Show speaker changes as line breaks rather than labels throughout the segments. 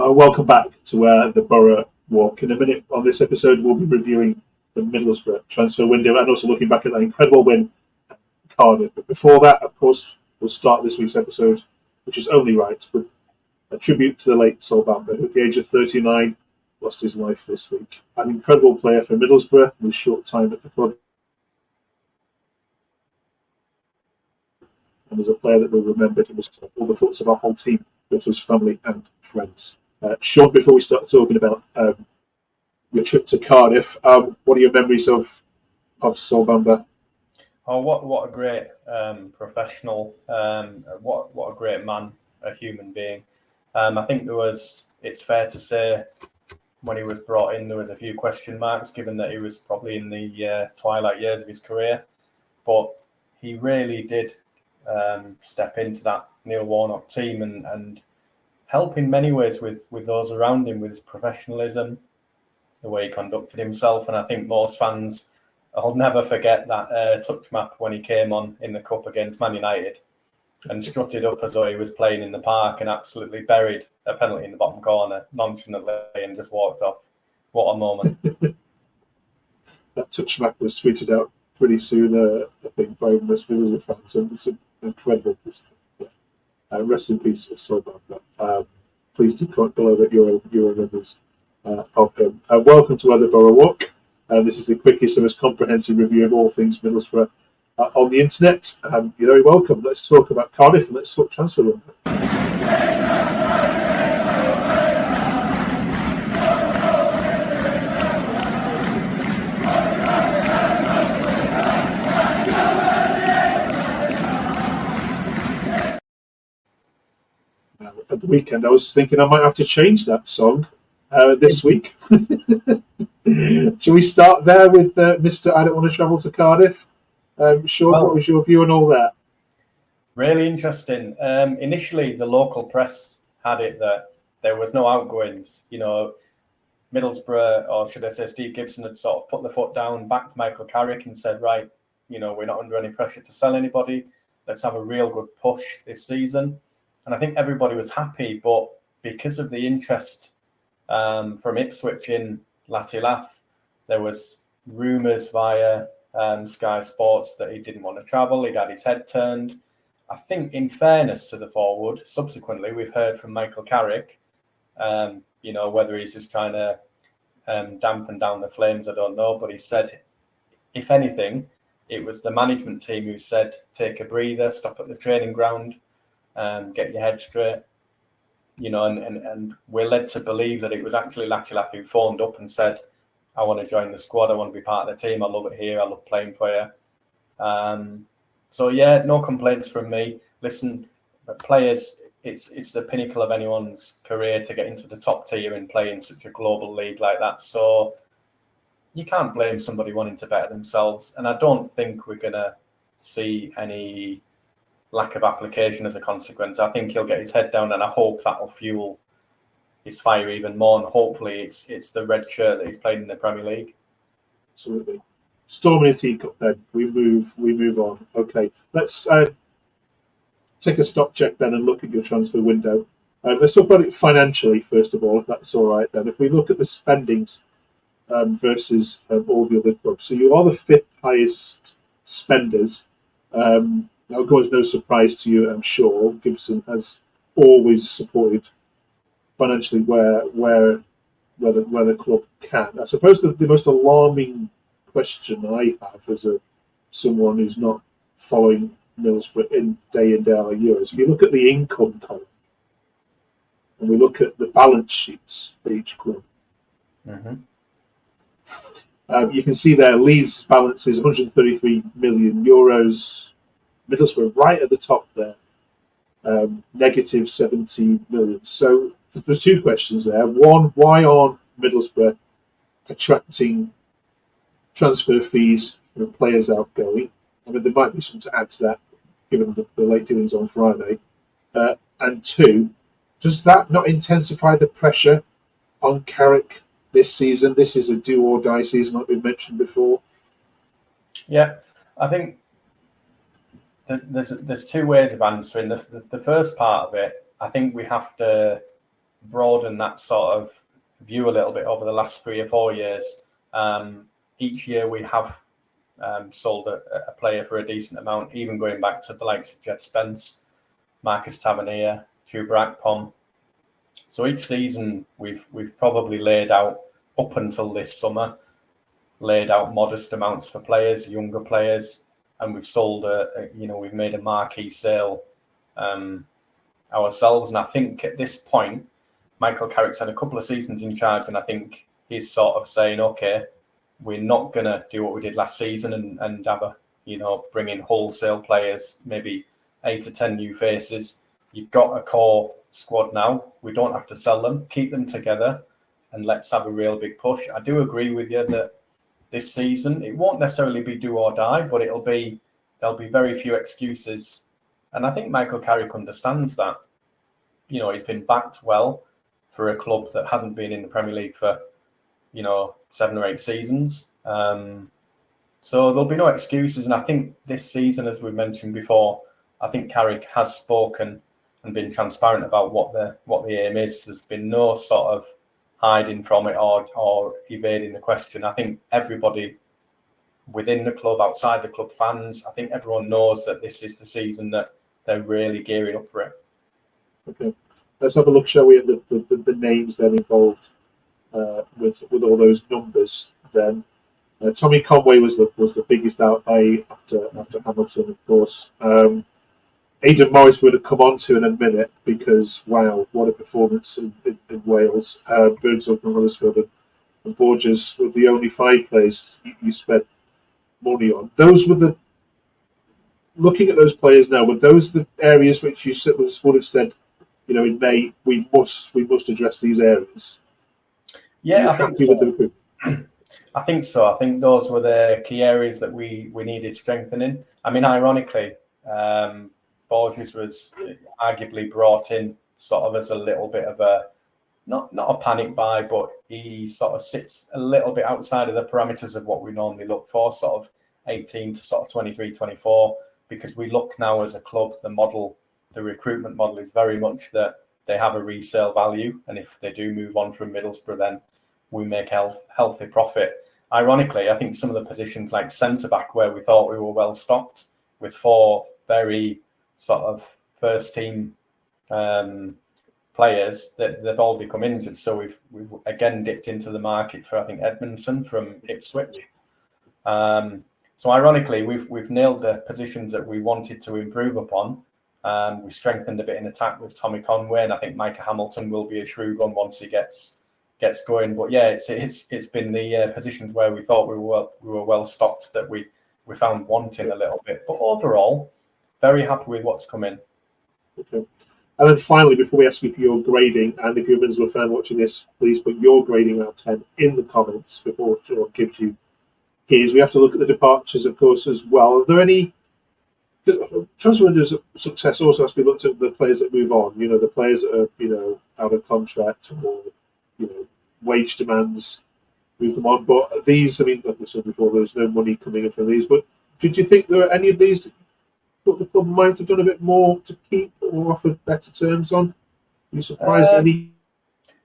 Welcome back to the Boro Walk. In a minute on this episode, we'll be reviewing the Middlesbrough transfer window and also looking back at that incredible win at Cardiff. But before that, of course, we'll start this week's episode, which is only right, with a tribute to the late Sol Bamba, who at the age of 39 lost his life this week. An incredible player for Middlesbrough with a short time at the club. And there's a player that we'll remember who was all the thoughts of our whole team, both his family and friends. Sean, before we start talking about your trip to Cardiff, what are your memories of Sol Bamba?
Oh, what a great professional! What a great man, a human being. I think it's fair to say, when he was brought in, there was a few question marks, given that he was probably in the twilight years of his career. But he really did step into that Neil Warnock team and help in many ways with those around him, with his professionalism, the way he conducted himself. And I think most fans will never forget that touch map when he came on in the cup against Man United and strutted up as though he was playing in the park and absolutely buried a penalty in the bottom corner nonchalantly and just walked off. What a moment.
That touch map was tweeted out pretty soon, I think, by most Middlesbrough fans. And it's an incredible piece. Rest in peace, Sol Bamba. Please do comment below that your memories of him. Welcome to the Boro Walk. This is the quickest and most comprehensive review of all things Middlesbrough on the internet. You're very welcome. Let's talk about Cardiff and let's talk transfer window. At the weekend, I was thinking I might have to change that song this week. Shall we start there with Mr. I Don't Want to Travel to Cardiff? Sean, what was your view on all that?
Really interesting. Initially, the local press had it that there was no outgoings. You know, Middlesbrough, or should I say Steve Gibson, had sort of put the foot down, backed Michael Carrick and said, right, we're not under any pressure to sell anybody. Let's have a real good push this season. And I think everybody was happy, but because of the interest from Ipswich in Latilaf, there was rumours via Sky Sports that he didn't want to travel. He'd had his head turned. I think, in fairness to the forward, subsequently we've heard from Michael Carrick, whether he's just trying to dampen down the flames, I don't know. But he said, if anything, it was the management team who said, take a breather, stop at the training ground, get your head straight, and we're led to believe that it was actually Latilaf who phoned up and said, I want to join the squad, I want to be part of the team, I love it here, I love playing for you. So yeah, no complaints from me. Listen, players, it's the pinnacle of anyone's career to get into the top tier and play in such a global league like that. So you can't blame somebody wanting to better themselves. And I don't think we're going to see any lack of application as a consequence. I think he'll get his head down, and I hope that'll fuel his fire even more. And hopefully, it's the red shirt that he's played in the Premier League.
Absolutely. Storm in a teacup. Then we move on. Okay, let's take a stock check then and look at your transfer window. Let's talk about it financially first of all, if that's all right. Then, if we look at the spendings versus all the other clubs, so you are the fifth highest spenders. Now, God, no surprise to you, I'm sure. Gibson has always supported financially where the club can. I suppose the most alarming question I have as someone who's not following Middlesbrough in day out of years, if you look at the income column and we look at the balance sheets for each club, you can see there Leeds' balance is 133 million euros. Middlesbrough right at the top there, negative 70 million. So there's two questions there. One, why aren't Middlesbrough attracting transfer fees for players outgoing? I mean, there might be something to add to that, given the late dealings on Friday. And two, does that not intensify the pressure on Carrick this season? This is a do or die season, like we've mentioned before.
Yeah, I think there's two ways of answering. The first part of it, I think we have to broaden that sort of view a little bit over the last 3 or 4 years. Each year we have sold a player for a decent amount, even going back to the likes of Jed Spence, Marcus Tavernier, Chuba Akpom. So each season we've probably laid out, up until this summer, laid out modest amounts for players, younger players, and we've sold we've made a marquee sale ourselves. And I think at this point, Michael Carrick's had a couple of seasons in charge, and I think he's sort of saying, okay, we're not going to do what we did last season and have bring in wholesale players, maybe 8 to 10 new faces. You've got a core squad now. We don't have to sell them. Keep them together and let's have a real big push. I do agree with you that this season, it won't necessarily be do or die, but there'll be very few excuses. And I think Michael Carrick understands that. He's been backed well for a club that hasn't been in the Premier League for 7 or 8 seasons. So there'll be no excuses. And I think this season, as we mentioned before, I think Carrick has spoken and been transparent about what the aim is. There's been no sort of hiding from it or evading the question. I think everybody within the club, outside the club, fans, I think everyone knows that this is the season that they're really gearing up for it.
Okay, let's have a look, shall we, at the names then involved with all those numbers. Then Tommy Conway was the biggest outlay after Hamilton, of course. Aidan Morris would have come on to in a minute because, wow, what a performance in Wales. Bergson and Huddersfield and Borges were the only 5 players you spent money on. Those were looking at those players now, were those the areas which you would have said, in May, we must address these areas?
Yeah, I think so. I think so. I think those were the key areas that we needed strengthening. I mean, ironically, Borges was arguably brought in sort of as a little bit of a, not a panic buy, but he sort of sits a little bit outside of the parameters of what we normally look for, sort of 18 to sort of 23, 24, because we look now as a club, the recruitment model is very much that they have a resale value. And if they do move on from Middlesbrough, then we make healthy profit. Ironically, I think some of the positions like centre-back, where we thought we were well stocked with 4 very sort of first team players, that they've all become injured. So we've again dipped into the market for, I think, Edmondson from Ipswich. So ironically, we've nailed the positions that we wanted to improve upon. We strengthened a bit in attack with Tommy Conway, and I think Micah Hamilton will be a shrewd one once he gets going. But yeah, it's been the positions where we thought we were well stocked that we found wanting a little bit. But overall, very happy with what's come in. Okay.
And then finally, before we ask you for your grading, and if you're a Middlesbrough fan watching this, please put your grading out of 10 in the comments before Sean gives you his. We have to look at the departures, of course, as well. Are there any transfer windows success also has to be looked at the players that move on, the players that are, out of contract or, wage demands, move them on. But these, I mean, like we said before, there's no money coming in from these. But did you think there are any of these that the club might have done a bit more to keep or offered better terms on? Are you surprised any?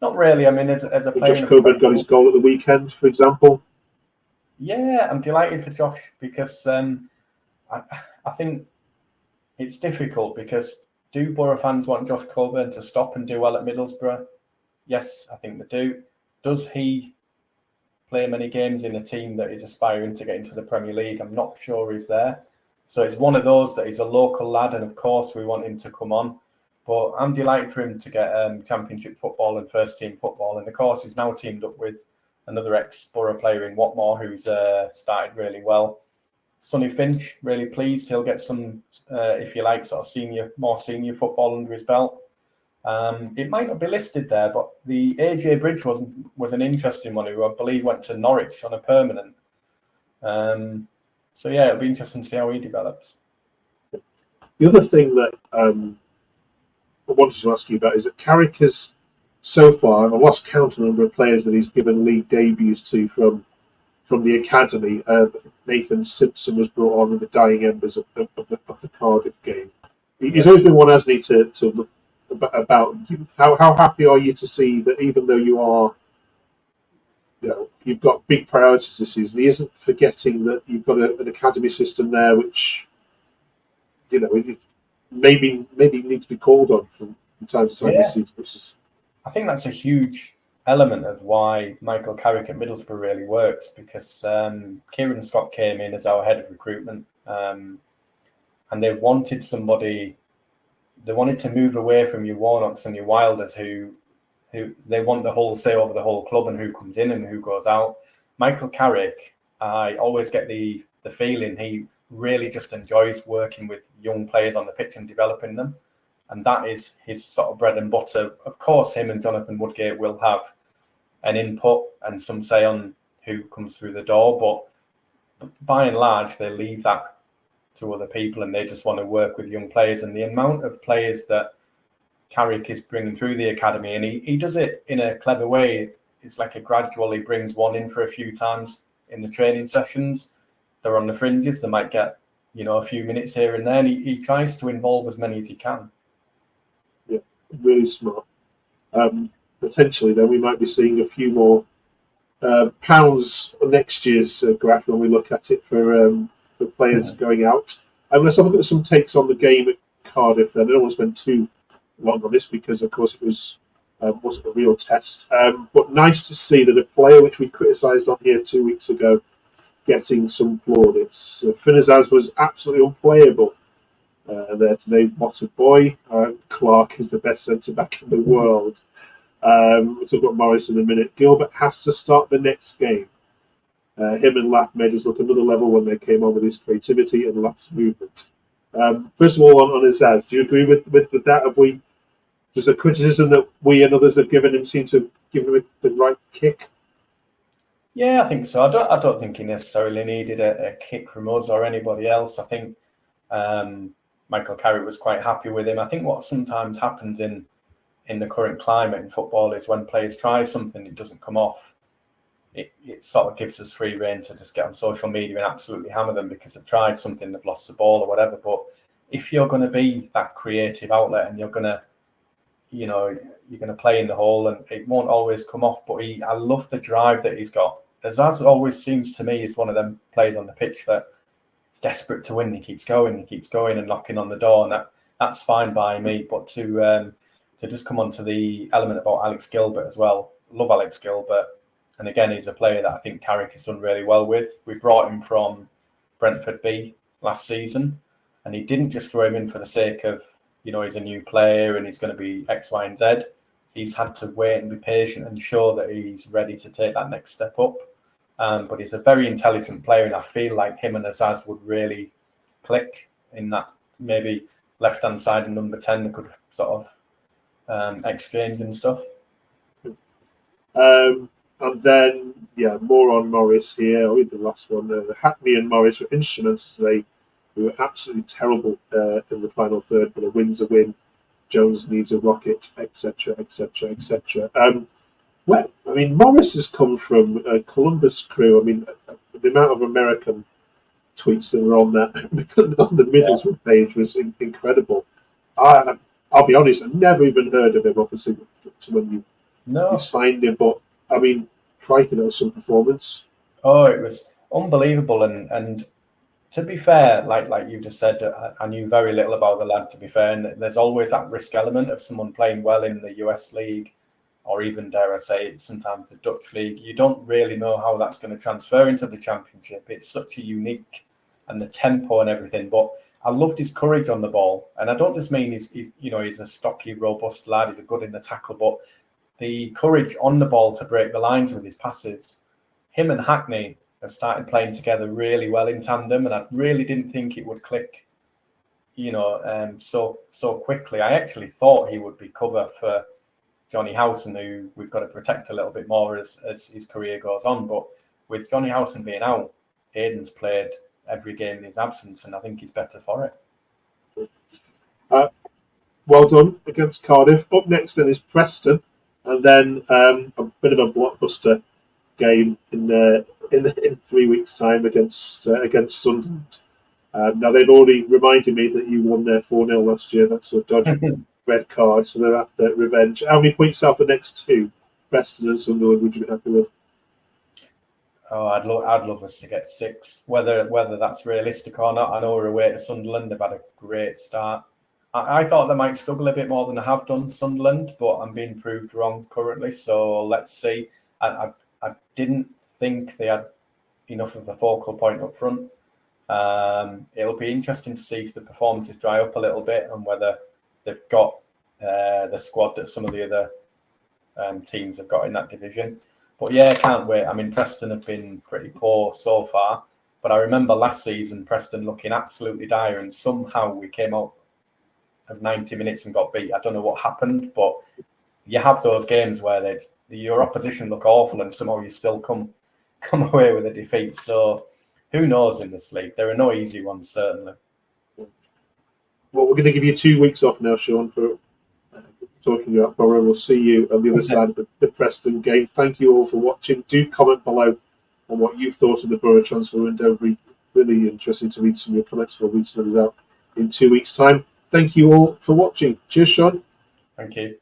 Not really. I mean, as a player,
Josh Coburn got his goal at the weekend, for example.
Yeah, I'm delighted for Josh because I think it's difficult because do Boro fans want Josh Coburn to stop and do well at Middlesbrough? Yes, I think they do. Does he play many games in a team that is aspiring to get into the Premier League? I'm not sure he's there. So it's one of those that he's a local lad, and of course we want him to come on. But I'm delighted for him to get Championship football and first team football. And of course he's now teamed up with another ex-Boro player in Watmore who's started really well. Sonny Finch, really pleased. He'll get some, if you like, sort of more senior football under his belt. It might not be listed there, but the AJ Bridge was an interesting one who I believe went to Norwich on a permanent. So yeah, it'll be interesting to see how he develops.
The other thing that I wanted to ask you about is that Carrick has so far, and I've lost count of the number of players that he's given league debuts to from the academy. Nathan Simpson was brought on in the dying embers of the Cardiff game. He's always been one, hasn't he, to about youth. How happy are you to see that even though you are, you've got big priorities this season, he isn't forgetting that you've got an academy system there, which it maybe need to be called on from time to time this season.
I think that's a huge element of why Michael Carrick at Middlesbrough really works, because Kieran Scott came in as our head of recruitment, and they wanted somebody. They wanted to move away from your Warnocks and your Wilders, who they want the whole say over the whole club and who comes in and who goes out. Michael Carrick, I always get the feeling he really just enjoys working with young players on the pitch and developing them. And that is his sort of bread and butter. Of course, him and Jonathan Woodgate will have an input and some say on who comes through the door, but by and large, they leave that to other people and they just want to work with young players. And the amount of players that Carrick is bringing through the academy, and he does it in a clever way. It's like a gradual. He brings one in for a few times in the training sessions. They're on the fringes. They might get, a few minutes here and there. And he tries to involve as many as he can.
Yeah, really smart. Potentially, then we might be seeing a few more pounds on next year's graph when we look at it for players going out. Let's have a look at some takes on the game at Cardiff. Then I don't want to spend too long on this because, of course, it wasn't a real test. But nice to see that a player which we criticised on here 2 weeks ago getting some plaudits. Finazaz was absolutely unplayable there today. What a boy. Clark is the best centre-back in the world. We'll talk about Morris in a minute. Gilbert has to start the next game. Him and Lath made us look another level when they came on with his creativity and Lath's movement. First of all, on Azaz, do you agree with that? Does the criticism that we and others have given him seem to have given him the right kick?
Yeah, I think so. I don't think he necessarily needed a kick from us or anybody else. I think Michael Carrick was quite happy with him. I think what sometimes happens in the current climate in football is when players try something, it doesn't come off. It sort of gives us free rein to just get on social media and absolutely hammer them because they've tried something, they've lost the ball or whatever. But if you're going to be that creative outlet and you're going to play in the hole, and it won't always come off. But I love the drive that he's got. Azaz always seems to me is one of them players on the pitch that is desperate to win. He keeps going and knocking on the door, and that's fine by me. But to just come on to the element about Alex Gilbert as well. Love Alex Gilbert. And again, he's a player that I think Carrick has done really well with. We brought him from Brentford B last season, and he didn't just throw him in for the sake of, he's a new player and he's going to be X, Y, and Z. He's had to wait and be patient and show that he's ready to take that next step up. But he's a very intelligent player, and I feel like him and Azaz would really click in that maybe left-hand side of number 10. They could sort of exchange and stuff.
And then, more on Morris here. I'll read the last one. Hackney and Morris were instruments today. We were absolutely terrible in the final third, but a win's a win. Jones needs a rocket, etc., etc., etc. Morris has come from a Columbus Crew. The amount of American tweets that were on the Middlesbrough page was incredible. I'll be honest, I never even heard of him, obviously, when you signed him, but crikey, that was some performance.
Oh, it was unbelievable. And to be fair, like you just said, I knew very little about the lad, to be fair. And there's always that risk element of someone playing well in the US League, or even, dare I say, sometimes the Dutch League. You don't really know how that's going to transfer into the Championship. It's such a unique, and the tempo and everything. But I loved his courage on the ball. And I don't just mean he's a stocky, robust lad. He's good in the tackle, but the courage on the ball to break the lines with his passes. Him and Hackney have started playing together really well in tandem, and I really didn't think it would click, so quickly. I actually thought he would be cover for Johnny Howson, who we've got to protect a little bit more as his career goes on. But with Johnny Howson being out, Aiden's played every game in his absence, and I think he's better for it.
Well done against Cardiff. Up next then is Preston. And then a bit of a blockbuster game in 3 weeks' time against Sunderland. Now they've already reminded me that you won there 4-0 last year. That's so dodgy. red card, so they're after revenge. How many points out the next two? Preston and Sunderland, would you be happy with?
Oh, I'd love us to get 6. Whether that's realistic or not, I know we're away to Sunderland. They've had a great start. I thought they might struggle a bit more than they have done, Sunderland, but I'm being proved wrong currently. So let's see. I didn't think they had enough of a focal point up front. It'll be interesting to see if the performances dry up a little bit and whether they've got the squad that some of the other teams have got in that division. But yeah, I can't wait. I mean, Preston have been pretty poor so far, but I remember last season Preston looking absolutely dire, and somehow we came out of 90 minutes and got beat. I don't know what happened, but you have those games where your opposition look awful and somehow you still come away with a defeat. So who knows in this league? There are no easy ones, certainly.
Well, we're going to give you 2 weeks off now, Sean, for talking about Boro. We'll see you on the other side of the Preston game. Thank you all for watching. Do comment below on what you thought of the Boro transfer window. It'll be really interesting to read some of your comments. We'll read some of those out in 2 weeks' time. Thank you all for watching. Cheers, Sean.
Thank you.